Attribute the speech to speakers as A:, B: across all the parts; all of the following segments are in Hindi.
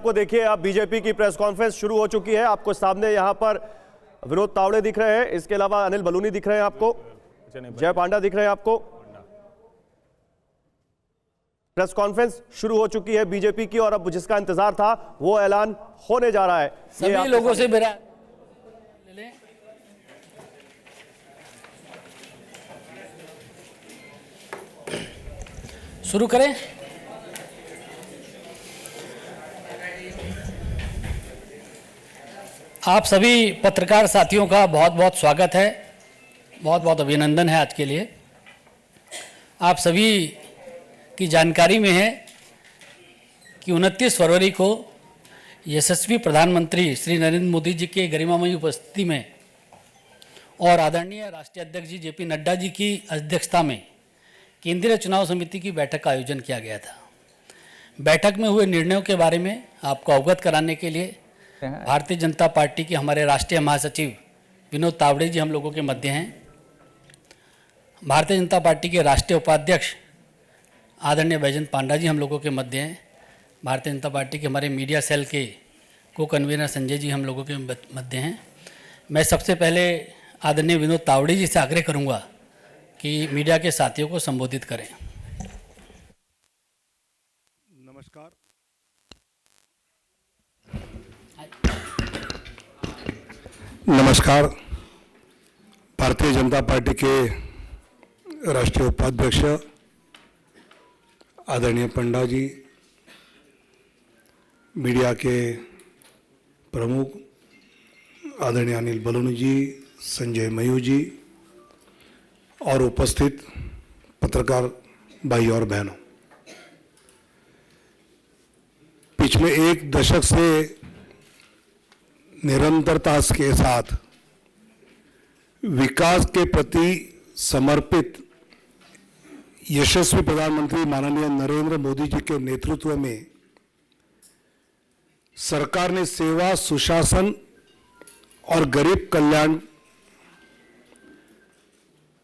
A: आपको, देखिए आप बीजेपी की प्रेस कॉन्फ्रेंस शुरू हो चुकी है। आपको सामने यहां पर विनोद तावड़े दिख रहे हैं, इसके अलावा अनिल बलूनी दिख रहे हैं, आपको जय पांडा दिख रहे हैं। आपको प्रेस कॉन्फ्रेंस शुरू हो चुकी है बीजेपी की, और अब जिसका इंतजार था वो ऐलान होने जा रहा है।
B: सभी लोगों से मेरा शुरू करें। आप सभी पत्रकार साथियों का बहुत बहुत स्वागत है, बहुत बहुत अभिनंदन है आज के लिए। आप सभी की जानकारी में है कि 29 फरवरी को यशस्वी प्रधानमंत्री श्री नरेंद्र मोदी जी के गरिमामयी उपस्थिति में और आदरणीय राष्ट्रीय अध्यक्ष जी जेपी नड्डा जी की अध्यक्षता में केंद्रीय चुनाव समिति की बैठक का आयोजन किया गया था। बैठक में हुए निर्णयों के बारे में आपको अवगत कराने के लिए भारतीय जनता पार्टी के हमारे राष्ट्रीय महासचिव विनोद तावड़े जी हम लोगों के मध्य हैं। भारतीय जनता पार्टी के राष्ट्रीय उपाध्यक्ष आदरणीय बैजयंत पांडा जी हम लोगों के मध्य हैं। भारतीय जनता पार्टी के हमारे मीडिया सेल के को कन्वीनर संजय जी हम लोगों के मध्य हैं। मैं सबसे पहले आदरणीय विनोद तावड़े जी से आग्रह करूंगा कि मीडिया के साथियों को संबोधित करें।
C: नमस्कार। नमस्कार। भारतीय जनता पार्टी के राष्ट्रीय उपाध्यक्ष आदरणीय पंडा जी, मीडिया के प्रमुख आदरणीय अनिल बलूनी जी, संजय मयूर जी और उपस्थित पत्रकार भाई और बहनों, पिछले एक दशक से निरंतरता के साथ विकास के प्रति समर्पित यशस्वी प्रधानमंत्री माननीय नरेंद्र मोदी जी के नेतृत्व में सरकार ने सेवा, सुशासन और गरीब कल्याण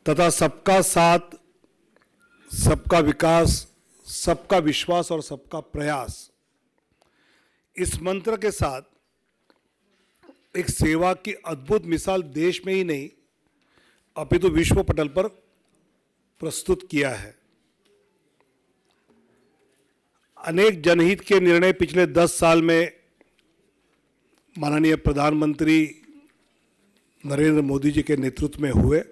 C: तथा सबका साथ, सबका विकास, सबका विश्वास और सबका प्रयास, इस मंत्र के साथ एक सेवा की अद्भुत मिसाल देश में ही नहीं अपितु विश्व पटल पर प्रस्तुत किया है। अनेक जनहित के निर्णय पिछले 10 साल में माननीय प्रधानमंत्री नरेंद्र मोदी जी के नेतृत्व में हुए।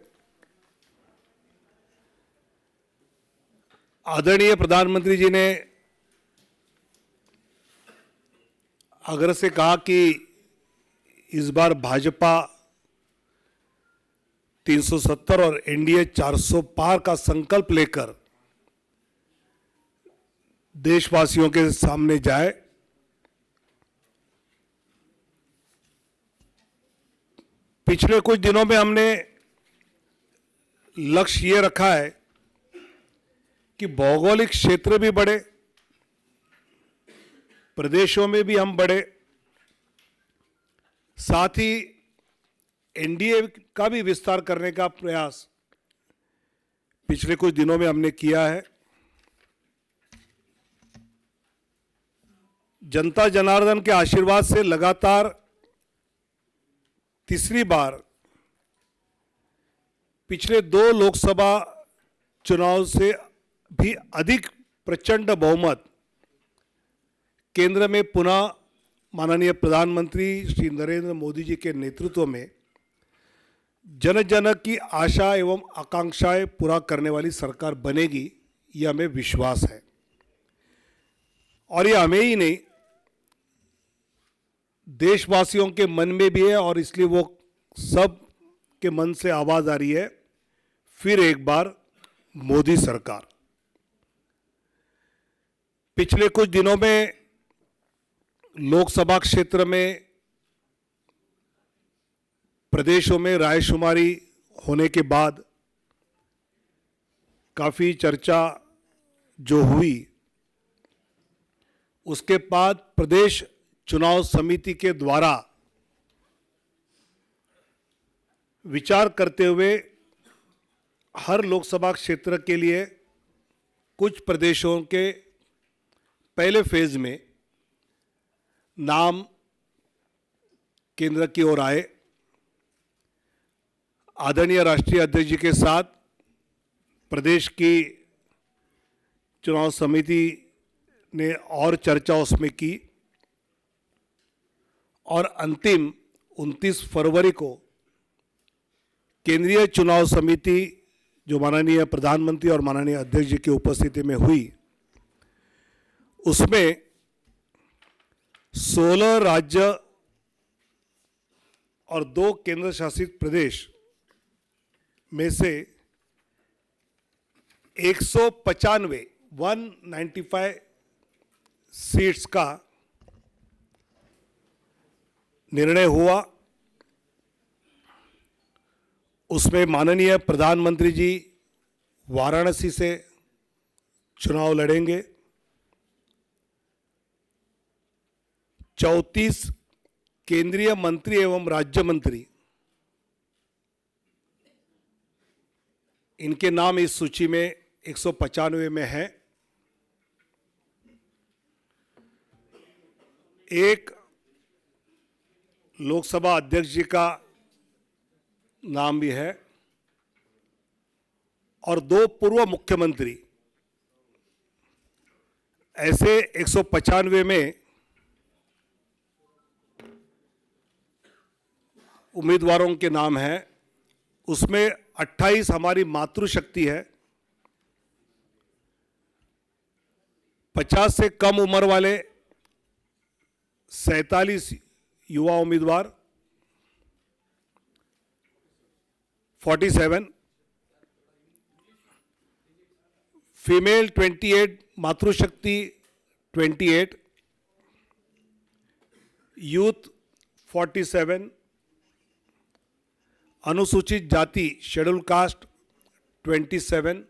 C: आदरणीय प्रधानमंत्री जी ने आग्रह से कहा कि इस बार भाजपा 370 और एनडीए 400 पार का संकल्प लेकर देशवासियों के सामने जाए। पिछले कुछ दिनों में हमने लक्ष्य ये रखा है कि भौगोलिक क्षेत्र भी बढ़े, प्रदेशों में भी हम बढ़े, साथ ही एनडीए का भी विस्तार करने का प्रयास पिछले कुछ दिनों में हमने किया है। जनता जनार्दन के आशीर्वाद से लगातार तीसरी बार पिछले 2 लोकसभा चुनाव से भी अधिक प्रचंड बहुमत केंद्र में पुनः माननीय प्रधानमंत्री श्री नरेंद्र मोदी जी के नेतृत्व में जन जन की आशा एवं आकांक्षाएं पूरा करने वाली सरकार बनेगी, यह हमें विश्वास है। और यह हमें ही नहीं, देशवासियों के मन में भी है, और इसलिए वो सब के मन से आवाज आ रही है, फिर एक बार मोदी सरकार। पिछले कुछ दिनों में लोकसभा क्षेत्र में प्रदेशों में रायशुमारी होने के बाद काफ़ी चर्चा जो हुई, उसके बाद प्रदेश चुनाव समिति के द्वारा विचार करते हुए हर लोकसभा क्षेत्र के लिए कुछ प्रदेशों के पहले फेज में नाम केंद्र की ओर आए। आदरणीय राष्ट्रीय अध्यक्ष जी के साथ प्रदेश की चुनाव समिति ने और चर्चा उसमें की और अंतिम 29 फरवरी को केंद्रीय चुनाव समिति जो माननीय प्रधानमंत्री और माननीय अध्यक्ष जी की उपस्थिति में हुई, उसमें 16 राज्य और 2 केंद्र शासित प्रदेश में से 195 सीट्स का निर्णय हुआ। उसमें माननीय प्रधानमंत्री जी वाराणसी से चुनाव लड़ेंगे। 34 केंद्रीय मंत्री एवं राज्य मंत्री, इनके नाम इस सूची में 195 में है। एक लोकसभा अध्यक्ष जी का नाम भी है और 2 पूर्व मुख्यमंत्री। ऐसे 195 में उम्मीदवारों के नाम हैं। उसमें 28 हमारी मातृशक्ति है। 50 से कम उम्र वाले 47 युवा उम्मीदवार, 47 फीमेल 28, मातृशक्ति 28, यूथ 47, अनुसूचित जाति शेड्यूल कास्ट 27,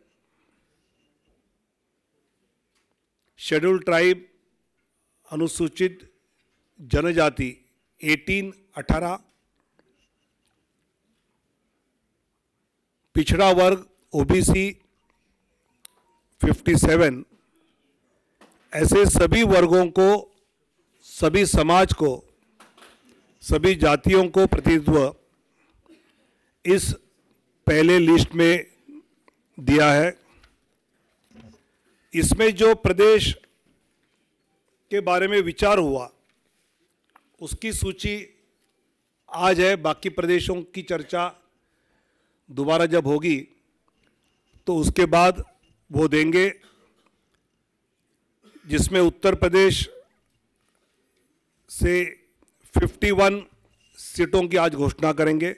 C: शेड्यूल ट्राइब अनुसूचित जनजाति 18, पिछड़ा वर्ग ओबीसी 57। ऐसे सभी वर्गों को, सभी समाज को, सभी जातियों को प्रतिनिधित्व इस पहले लिस्ट में दिया है। इसमें जो प्रदेश के बारे में विचार हुआ उसकी सूची आज है। बाकी प्रदेशों की चर्चा दोबारा जब होगी तो उसके बाद वो देंगे, जिसमें उत्तर प्रदेश से 51 सीटों की आज घोषणा करेंगे।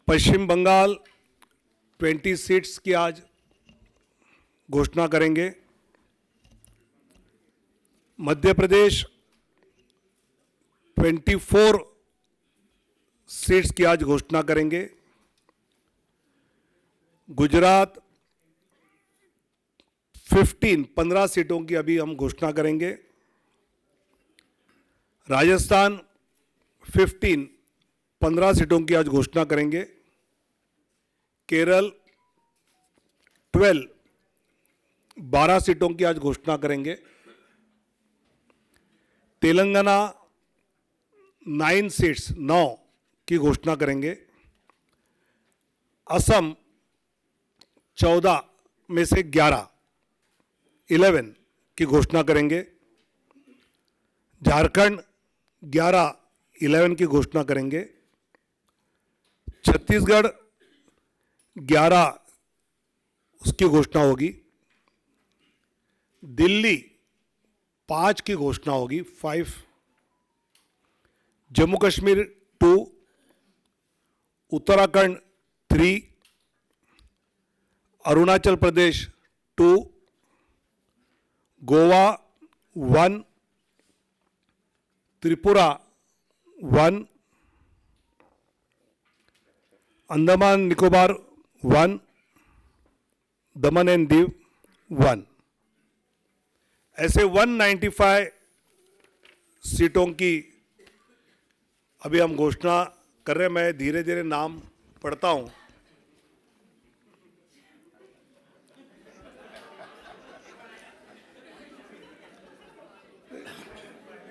C: पश्चिम बंगाल 20 सीट्स की आज घोषणा करेंगे। मध्य प्रदेश 24 सीट्स की आज घोषणा करेंगे। गुजरात 15 सीटों की अभी हम घोषणा करेंगे। राजस्थान 15 सीटों की आज घोषणा करेंगे। केरल 12 सीटों की आज घोषणा करेंगे। तेलंगाना 9 सीट्स 9 की घोषणा करेंगे। असम 14 में से 11 की घोषणा करेंगे। झारखंड 11 की घोषणा करेंगे। छत्तीसगढ़ 11 उसकी घोषणा होगी। दिल्ली 5 की घोषणा होगी, 5। जम्मू कश्मीर 2, उत्तराखंड 3, अरुणाचल प्रदेश 2, गोवा 1, त्रिपुरा 1, अंडमान निकोबार 1, दमन एंड दीव 1। ऐसे 195 सीटों की अभी हम घोषणा कर रहे हैं। मैं धीरे धीरे नाम पढ़ता हूं।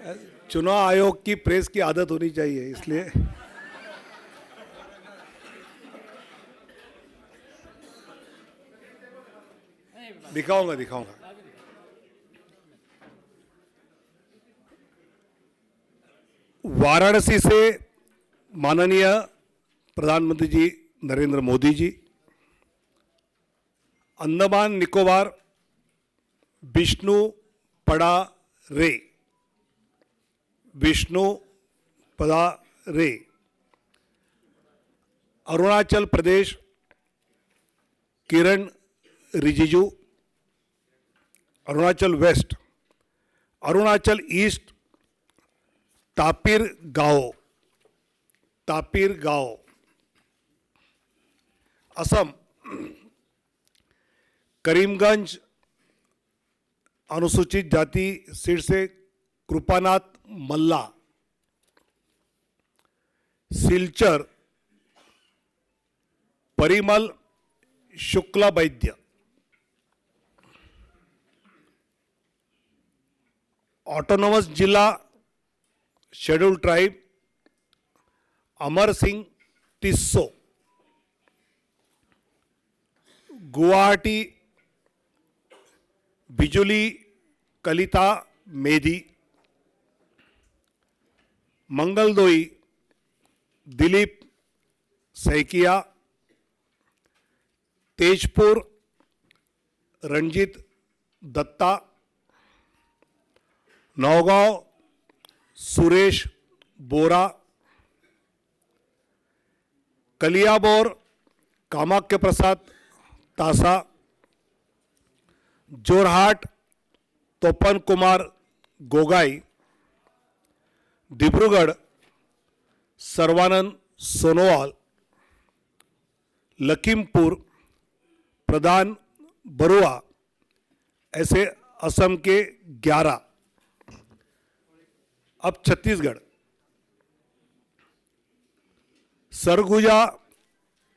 C: चुनाव आयोग की प्रेस की आदत होनी चाहिए, इसलिए दिखाऊंगा। वाराणसी से माननीय प्रधानमंत्री जी नरेंद्र मोदी जी, अंडमान निकोबार विष्णु पड़ा रे, अरुणाचल प्रदेश किरण रिजिजू, अरुणाचल वेस्ट, अरुणाचल ईस्ट तापिर गांव, असम करीमगंज अनुसूचित जाति सीट से कृपानाथ मल्ला, सिलचर परिमल शुक्ला वैद्य, ऑटोनोमस जिला शेड्यूल ट्राइब अमर सिंह टिस्सो, गुवाहाटी बिजुली कलिता मेधी, मंगलदोई दिलीप सैकिया, तेजपुर रंजीत दत्ता, नौगांव सुरेश बोरा, कलियाबोर कामाख्य प्रसाद तासा, जोरहाट तोपन कुमार गोगाई, डिब्रूगढ़ सर्वानंद सोनोवाल, लखीमपुर प्रधान बरुआ, ऐसे असम के 11। अब Chhattisgarh, Surguja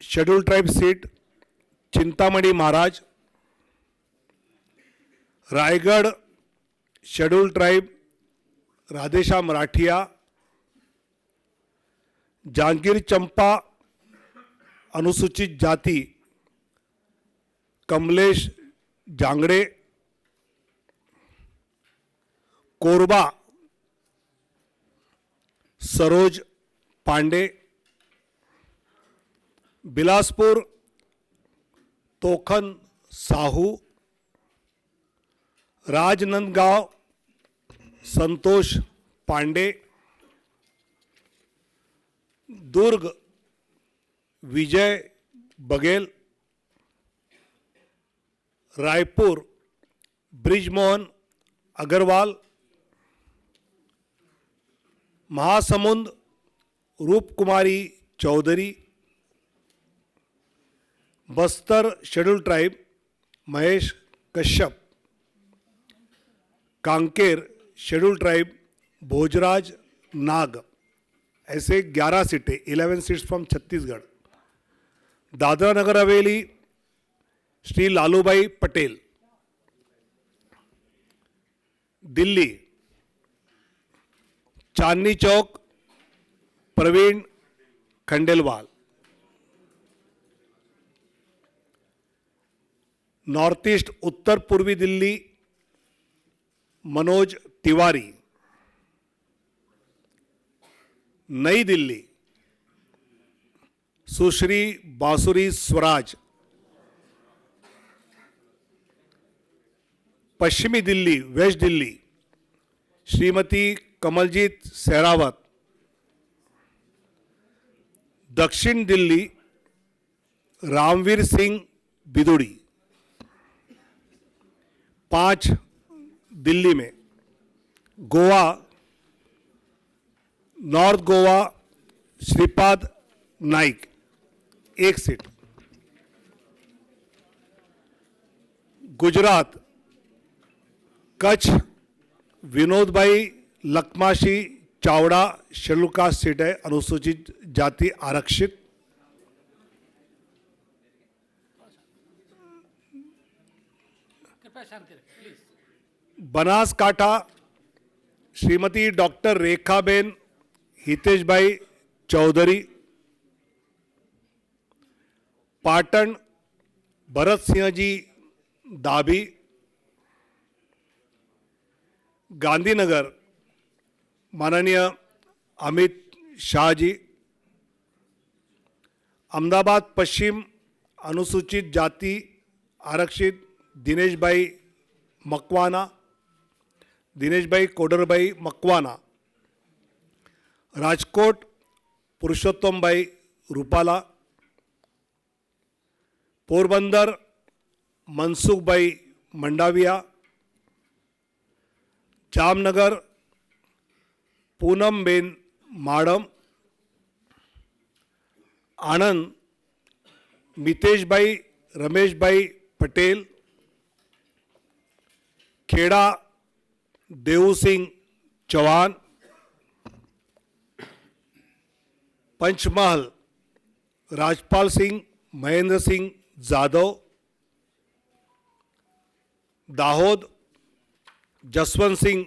C: schedule tribe seat Chintamani Maharaj, Raigarh schedule tribe Radheshyam Rathiya, Janjgir Champa अनुसूचित जाति Kamlesh Jangde, Korba Saroj Pandey, Bilaspur Tokhan Sahu, Rajnandgaon Santosh Pandey, Durg Vijay Baghel, Raipur Brijmohan Agrawal, Mahasamund Roopkumari Choudhary, Bastar schedule tribe Mahesh Kashyap, Kanker schedule tribe Bhojraj Nag, ऐसे 11 सीटें, 11 seats from Chhattisgarh. Dadra Nagar Haveli Shri Lalubhai Patel, Delhi Chandni Chowk Praveen Khandelwal, north east उत्तर पूर्वी दिल्ली मनोज तिवारी, नई दिल्ली सुश्री बांसुरी स्वराज, पश्चिमी दिल्ली वेस्ट दिल्ली श्रीमती कमलजीत सहरावत, दक्षिण दिल्ली रामवीर सिंह बिदुड़ी, 5 दिल्ली में, गोवा नॉर्थ गोवा श्रीपाद नाइक 1 सीट, गुजरात कच्छ विनोद भाई लखमाशी चावड़ा शेड्यूल कास्ट सीट है, अनुसूचित जाति आरक्षित, बनासकांठा श्रीमती डॉक्टर रेखाबेन हितेशभाई चौधरी, पाटण भरत सिंह जी दाभी, गांधीनगर माननीय अमित शाह जी, अहमदाबाद पश्चिम अनुसूचित जाति आरक्षित दिनेशभाई मकवाना, दिनेशभाई कोडरभाई मकवाना, राजकोट पुरुषोत्तमभाई रूपाला, पोरबंदर मनसुखभाई मंडाविया, जामनगर पूनमबेन माडम, आनंद मितेशभाई रमेशभाई पटेल, खेड़ा देऊ सिंह चौहान, पंचमहल राजपाल सिंह महेंद्र सिंह जाधव, दाहोद जसवंत सिंह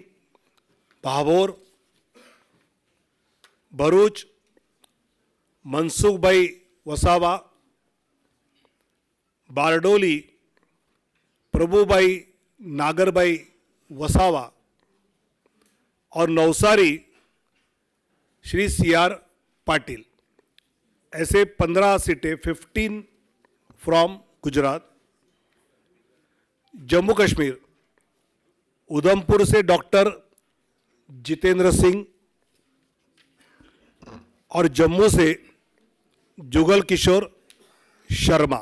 C: भाभोर, भरूच मनसुखभाई वसावा, बारडोली प्रभुभाई नागरभाई वसावा और नवसारी श्री CR पाटिल। ऐसे 15 सीटें, 15 फ्रॉम गुजरात। जम्मू कश्मीर उधमपुर से डॉक्टर जितेंद्र सिंह और जम्मू से जुगल किशोर शर्मा।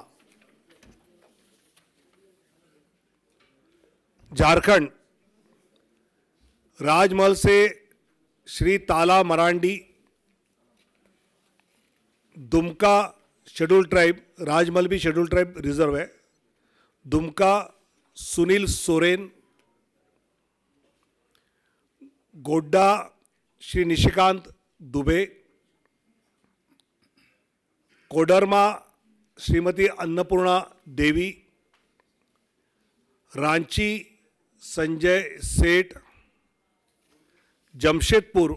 C: झारखंड राजमहल से श्री ताला मरांडी, दुमका शेड्यूल ट्राइब, राजमहल भी शेड्यूल ट्राइब रिजर्व है, दुमका सुनील सोरेन, गोड्डा श्री निशिकांत दुबे, कोडरमा श्रीमती अन्नपूर्णा देवी, रांची संजय सेठ, जमशेदपुर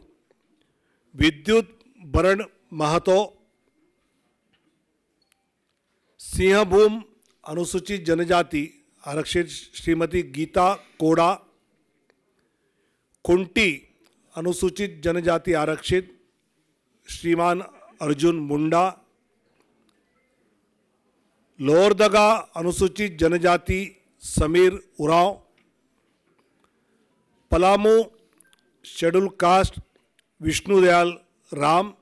C: विद्युत बरण महतो, सिंहभूम अनुसूचित जनजाति आरक्षित श्रीमती गीता कोड़ा, कुंटी अनुसूचित जनजाति आरक्षित श्रीमान अर्जुन मुंडा, लोहरदगा अनुसूचित जनजाति समीर उरांव, पलामू शेड्यूल कास्ट विष्णुदयाल राम,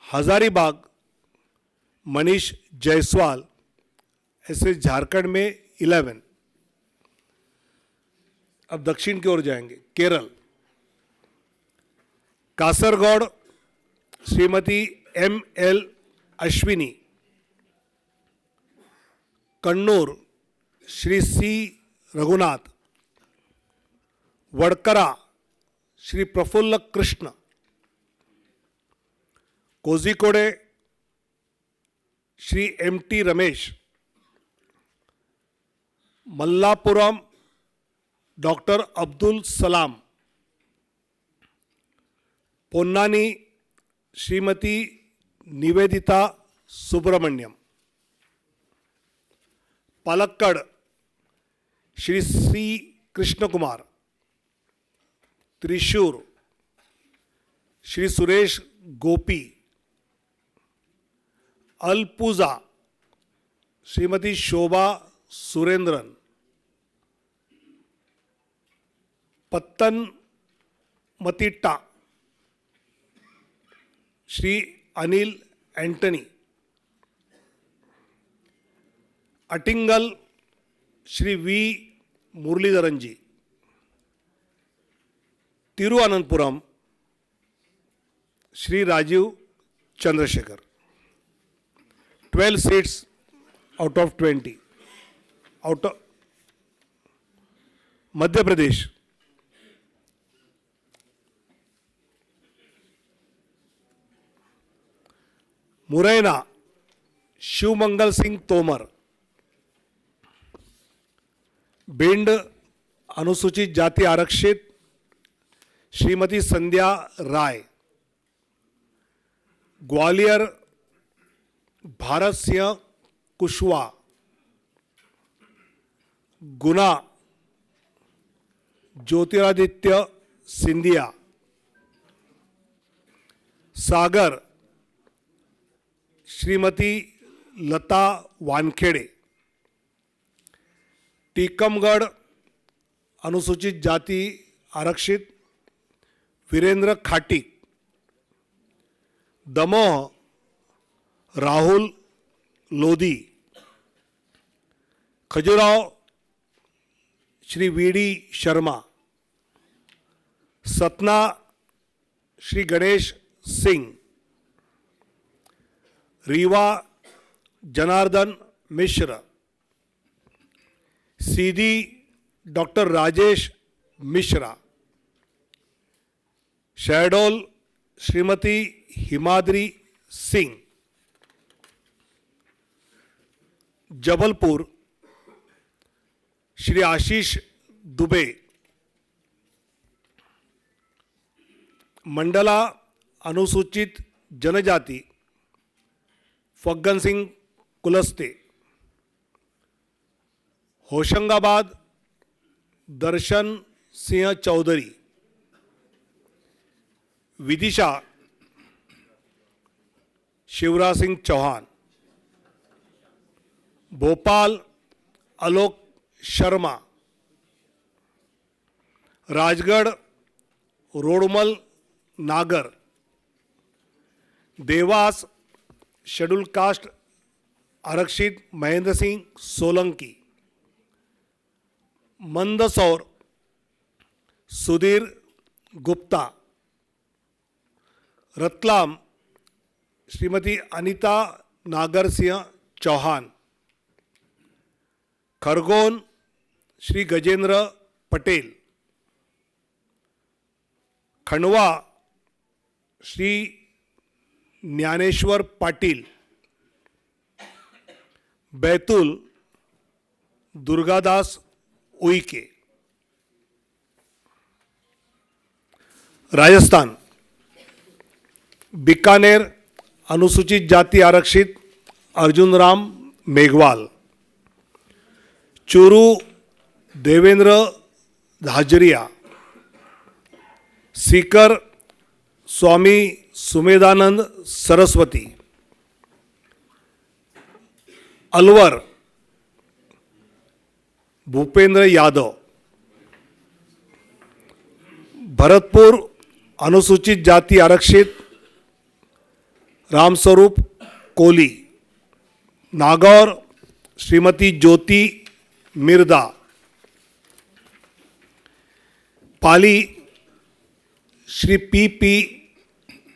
C: हजारीबाग मनीष जायसवाल। ऐसे झारखंड में 11। अब दक्षिण की ओर जाएंगे। Kerala Kasaragod Shrimati ML Ashwini, Kannur Shri C Raghunath, Vadakara Shri Praful Krishna, Kozhikode Shri MT Ramesh, Malappuram doctor Abdul Salam, Ponnani Shrimati Nivedita Subramaniam, Palakkad Shri C Krishna Kumar, Thrissur Shri Suresh Gopi, Alappuzha Shrimati Shobha Surendran, Pathanamthitta Shri Anil Antony, Attingal Shri V Muraleedharan ji, Thiruvananthapuram Shri Rajeev Chandrasekhar. 12 seats out of 20। Out of Madhya Pradesh Morena Shivmangal Singh Tomar, Bhind अनुसूचित जाति आरक्षित श्रीमती संध्या राय, ग्वालियर भारत सिंह कुशवाहा, गुना ज्योतिरादित्य सिंधिया, सागर श्रीमती लता वानखेड़े, टीकमगढ़ अनुसूचित जाति आरक्षित वीरेंद्र खाटिक, दमोह राहुल लोधी, खजुराहो श्री वीडी शर्मा, सतना श्री गणेश सिंह, रीवा जनार्दन मिश्र, सीधी डॉक्टर राजेश मिश्रा, शहडोल श्रीमती हिमाद्री सिंह, जबलपुर श्री आशीष दुबे, मंडला अनुसूचित जनजाति फग्गन सिंह कुलस्ते, होशंगाबाद दर्शन सिंह चौधरी, विदिशा शिवराज सिंह चौहान, भोपाल आलोक शर्मा, राजगढ़ रोडमल नागर, देवास शेड्यूल कास्ट आरक्षित महेंद्र सिंह सोलंकी, मंदसौर सुधीर गुप्ता, रतलाम श्रीमती अनीता नागर सिंह चौहान, खरगोन श्री गजेंद्र पटेल, खंडवा श्री ज्ञानेश्वर पाटिल, बैतूल दुर्गादास उइके, राजस्थान बीकानेर अनुसूचित जाति आरक्षित अर्जुन राम मेघवाल, चूरू देवेंद्र धाजरिया, सीकर स्वामी सुमेधानंद सरस्वती, अलवर भूपेंद्र यादव, भरतपुर अनुसूचित जाति आरक्षित Ramswaroop Koli, Nagaur Shrimati Jyoti Mirdha, Pali Shri P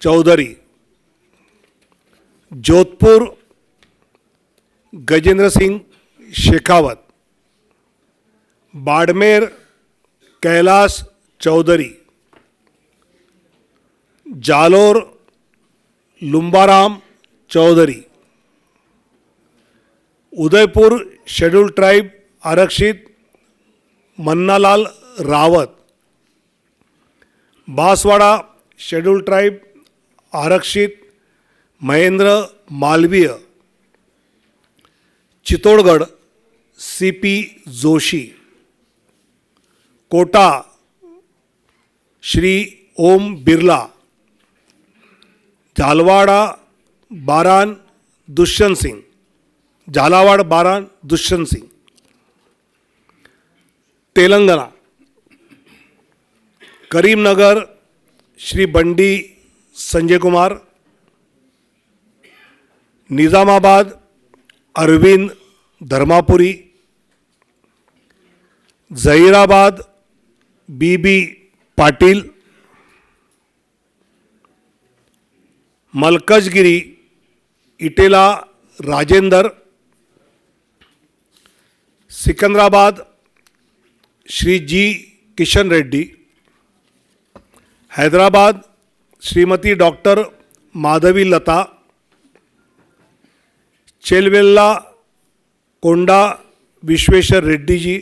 C: Chaudhary, Jodhpur Gajendra Singh Shekhawat, Barmer Kailash Chaudhary, Jalore Lumbaram Chaudhary, Udaipur schedule tribe आरक्षित मन्नालाल रावत, बांसवाड़ा शेड्यूल ट्राइब आरक्षित Mahendra Malviya, Chittorgarh CP Joshi, Kota Shri Om Birla, Jhalawar Baran Dushyant Singh, Jhalawar Baran Dushyant Singh, Telangana Karimnagar Shri Bandi Sanjay Kumar, Nizamabad Arvind Dharmapuri, Zaheerabad BB Patil, Malkajgiri Etela Rajender, Secunderabad Shri G Kishan Reddy, Hyderabad Shrimati doctor Madhavi लता, चेलवेल्ला कोंडा विश्वेश्वर रेड्डी जी,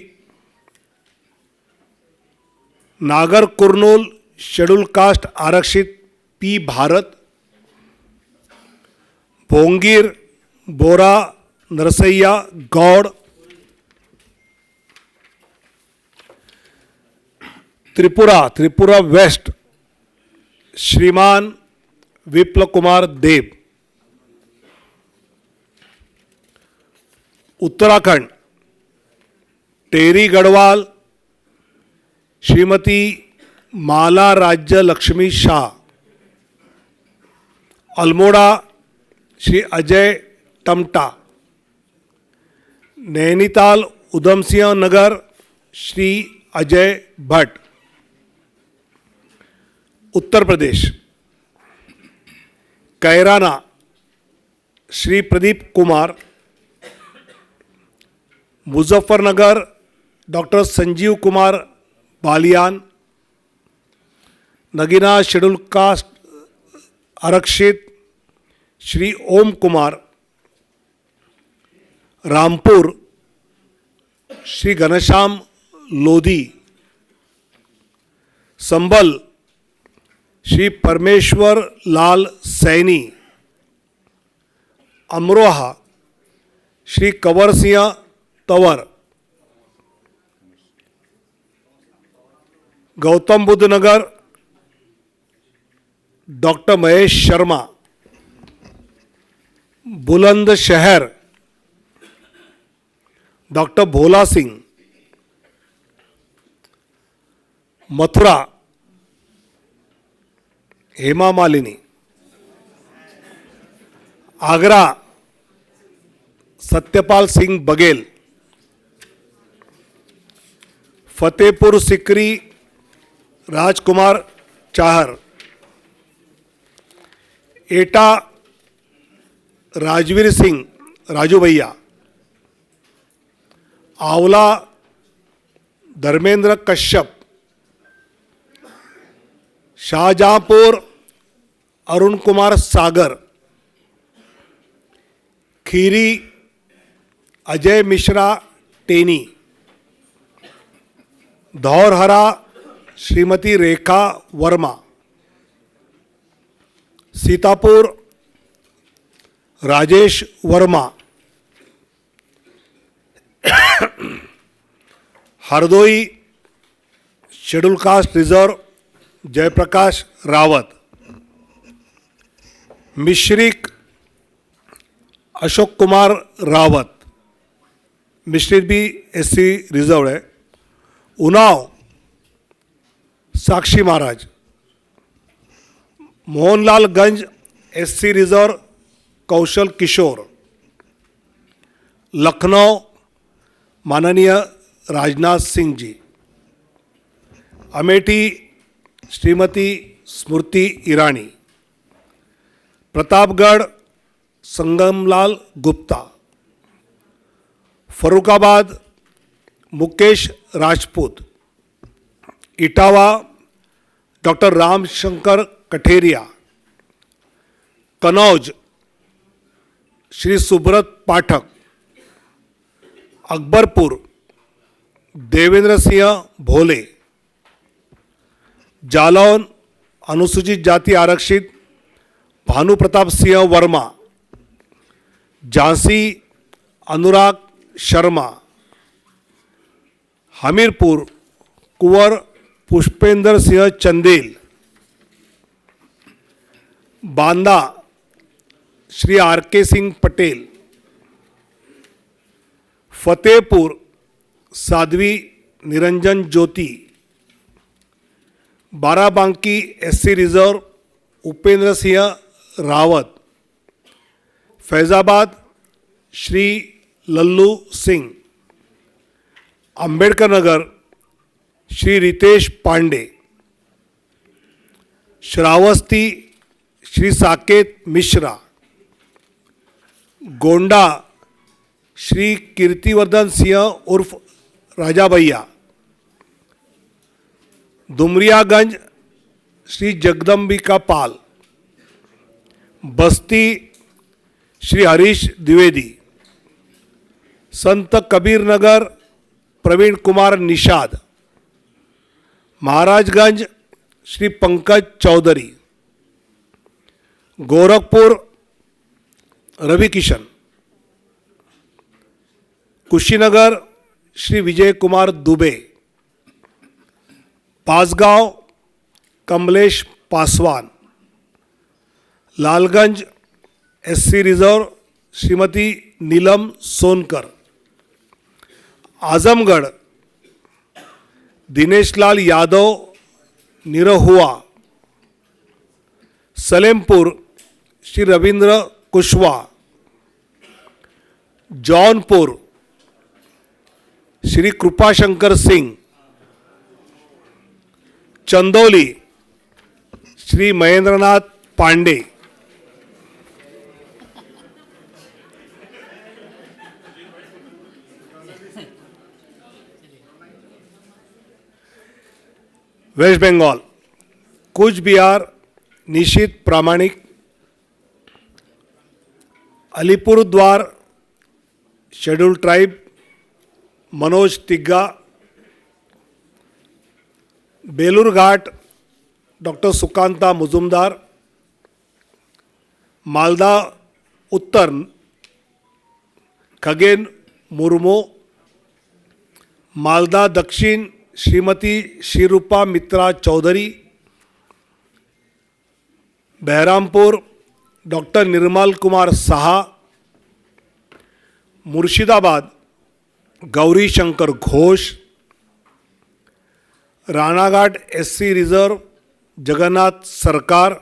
C: नागर कुर्नूल शेड्यूल कास्ट आरक्षित पी भारत, भोंगीर बोरा नरसैया गौड़, त्रिपुरा वेस्ट श्रीमान विप्लव कुमार देव, उत्तराखंड टेरी Garhwal Shrimati Mala Rajya Lakshmi Shah, Almora Shri Ajay Tamta, Nainital Udham Singh Nagar Shri Ajay Bhatt, Uttar Pradesh Kairana Shri Pradeep Kumar, Muzaffarnagar doctor Sanjeev Kumar Balyan, Nagina schedule caste आरक्षित श्री ओम Kumar, Rampur Shri Ghanshyam Lodhi, Sambhal Shri Parmeshwar Lal Saini, Amroha Shri Kanwar Singh Tanwar, Gautam Buddh Nagar doctor Mahesh Sharma, Bulandshahr doctor Bhola Singh, Mathura Hema Malini, Agra Satyapal Singh Baghel, Fatehpur Sikri Rajkumar Chahar, Etah Rajveer Singh Raju Bhaiya, Aonla Dharmendra Kashyap, Shahjahanpur Arun Kumar Sagar, Kheri Ajay Mishra Teni, Dhaurahra Shrimati Rekha Verma, Sitapur Rajesh Verma, Hardoi schedule caste reserve Jaiprakash Rawat, Misrikh Ashok Kumar Rawat, Misrikh भी एससी रिजर्व है, उन्नाव साक्षी महाराज, मोहनलालगंज एससी रिजर्व कौशल किशोर, लखनऊ माननीय राजनाथ सिंह जी, अमेठी श्रीमती स्मृति ईरानी, प्रतापगढ़ संगमलाल गुप्ता, फरुखाबाद मुकेश राजपूत, इटावा डॉक्टर रामशंकर कठेरिया, कनौज श्री सुब्रत पाठक, अकबरपुर देवेंद्र सिंह भोले, जालौन अनुसूचित जाति आरक्षित भानु प्रताप सिंह वर्मा, झांसी अनुराग शर्मा, हमीरपुर कुंवर पुष्पेंद्र सिंह चंदेल, बांदा श्री आर के सिंह पटेल, फतेहपुर साध्वी निरंजन ज्योति, बाराबांकी एससी रिजर्व उपेंद्र सिंह रावत, फैजाबाद श्री लल्लू सिंह, अंबेडकर नगर श्री रितेश पांडे, श्रावस्ती श्री साकेत मिश्रा, गोंडा श्री कीर्तिवर्धन सिंह उर्फ राजा भैया, दुमरियागंज श्री जगदम्बिका पाल, बस्ती Shri Harish Dwivedi, Sant Kabir Nagar Praveen Kumar Nishad, Maharajganj Shri Pankaj Chaudhary, Gorakhpur Ravi Kishan, Kushinagar Shri Vijay Kumar Dubey, Bansgaon Kamlesh Paswan, Lalganj SC reserve Shrimati Neelam Sonkar, Azamgarh Dineshlal Yadav Nirahua, Salempur Shri Ravindra Kushwaha, Jaunpur Shri Kripashankar Singh, Chandauli Shri Mahendranath Pandey, west Bengal Cooch Behar Nisith Pramanik, Alipurduar schedule tribe Manoj Tigga, Balurghat doctor Sukanta Majumdar, Malda Uttar Khagen Murmu, Malda Dakshin Shrimati Sreerupa मित्रा Chaudhary, Baharampur doctor Nirmal Kumar Saha, Murshidabad Gouri Shankar Ghosh, Ranaghat SC reserve Jagannath Sarkar,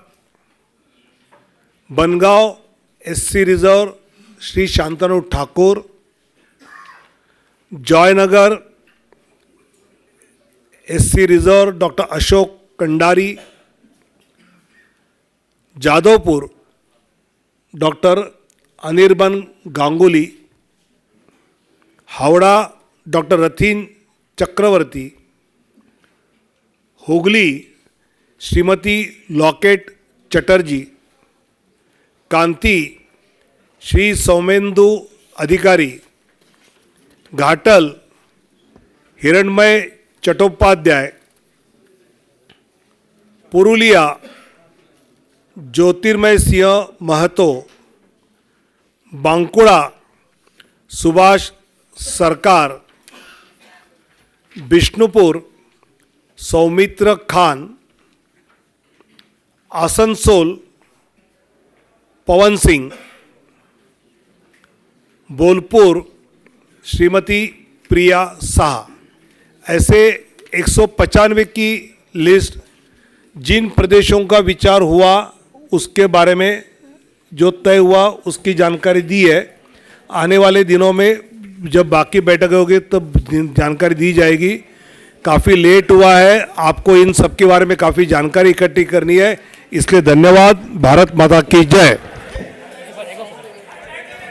C: Bangaon SC reserve Shri Shantanu Thakur, Jaynagar SC reserve doctor Ashok Kandari, Jadavpur doctor Anirban Ganguly, Howrah doctor Rathin Chakraborty, Hooghly Shrimati Locket Chatterjee, Kanthi Shri Soumendu Adhikari, Ghatal हिरणमय चट्टोपाध्याय, पुरुलिया ज्योतिर्मय सिंह महतो, बांकुड़ा सुभाष सरकार, बिष्णुपुर सौमित्र खान, आसनसोल पवन सिंह, बोलपुर श्रीमती प्रिया साहा। ऐसे 195 की लिस्ट जिन प्रदेशों का विचार हुआ उसके बारे में जो तय हुआ उसकी जानकारी दी है। आने वाले दिनों में जब बाकी बैठकें होगी तब जानकारी दी जाएगी। काफ़ी लेट हुआ है, आपको इन सब के बारे में काफ़ी जानकारी इकट्ठी करनी है, इसलिए धन्यवाद। भारत माता की जय।